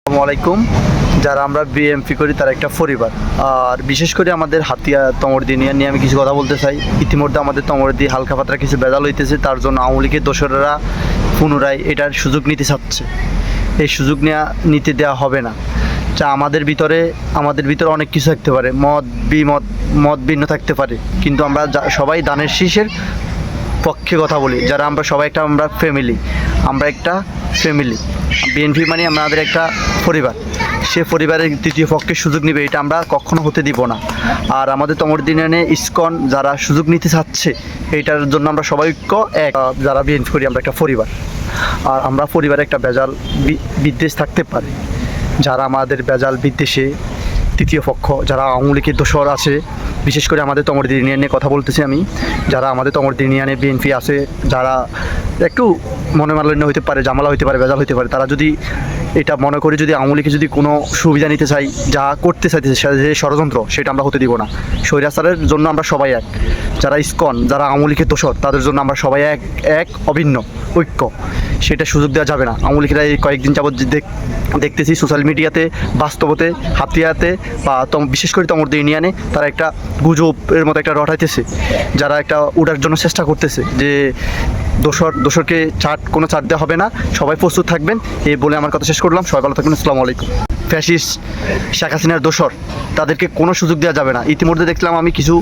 আসসালামু আলাইকুম। যারা আমরা বিএমপি করি তার একটা পরিবার, আর বিশেষ করে আমাদের হাতিয়া তমরদি নিয়ে আমি কিছু কথা বলতে চাই। ইতিমধ্যে আমাদের তমরদি হালকা পাতলা কিছু বেজাল হইতেছে, তার জন্য আওয়ামী লীগের দোসরেরা পুনরায় এটার সুযোগ নিতে চাচ্ছে। এই সুযোগ নিতে দেওয়া হবে না। যা আমাদের ভিতরে অনেক কিছু থাকতে পারে, মত ভিন্ন থাকতে পারে, কিন্তু আমরা সবাই দানের শীষের পক্ষে কথা বলি। যারা আমরা সবাই আমরা একটা ফ্যামিলি। বিএনপি মানে আমাদের একটা পরিবার। সে পরিবারের তৃতীয় পক্ষের সুযোগ নেবে, এটা আমরা কখনো হতে দিব না। আর আমাদের তমরদিনে ইসকন যারা সুযোগ নিতে চাচ্ছে, এইটার জন্য আমরা সবাই এক। যারা বিএনপি করি আমরা একটা পরিবার, আর আমরা পরিবারে একটা বেজাল বিদ্বেষ থাকতে পারে। যারা আমাদের বেজাল বিদ্বেষে তৃতীয় পক্ষ, যারা আওয়ামী লীগের দোসর আছে, বিশেষ করে আমাদের তমরদি ইউনিয়নে কথা বলতেছি আমি। যারা আমাদের তমরদি ইউনিয়নে বিএনপি আছে, যারা একটু মনোমালিন্য হতে পারে, জামালা হতে পারে, বেজাল হতে পারে, তারা যদি এটা মনে করে যদি আওয়ামী লীগে যদি কোনো সুবিধা নিতে চাই, যা করতে চাইতেছে যে ষড়যন্ত্র, সেটা আমরা হতে দিব না। স্বৈরাচারের জন্য আমরা সবাই এক। যারা ইসকন, যারা আওয়ামী লীগের দোসর, তাদের জন্য আমরা সবাই এক অভিন্ন ঐক্য। সেটা সুযোগ দেওয়া যাবে না। আওয়ামী লীগেরা এই কয়েকদিন যাবৎ দেখতেছি সোশ্যাল মিডিয়াতে, বাস্তবতে, হাতিয়াতে বা বিশেষ করে তমরদি ইউনিয়নে তারা একটা গুজবের মতো একটা রটাইতেছে, যারা একটা উড়ার জন্য চেষ্টা করতেছে যে দোসরকে কোনো ছাড় দেওয়া হবে না, সবাই প্রস্তুত থাকবেন। এই বলে আমার কথা শেষ করলাম। সবাই ভালো থাকবেন। আসসালামু আলাইকুম। ফ্যাসিস্ট শেখ হাসিনার দোসর, তাদেরকে কোনো সুযোগ দেওয়া যাবে না। ইতিমধ্যে দেখলাম আমি কিছু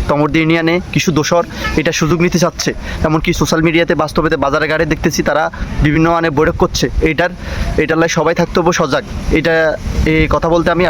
তমরদি ইউনিয়নে কিছু দোসর এটা সুযোগ নিতে চাচ্ছে, এমনকি সোশ্যাল মিডিয়াতে, বাস্তবেতে, বাজারে ঘাটে দেখতেছি তারা বিভিন্ন বৈঠক করছে। এইটার লাই সবাই থাকতে হবে সজাগ। এই কথা বলতে আমি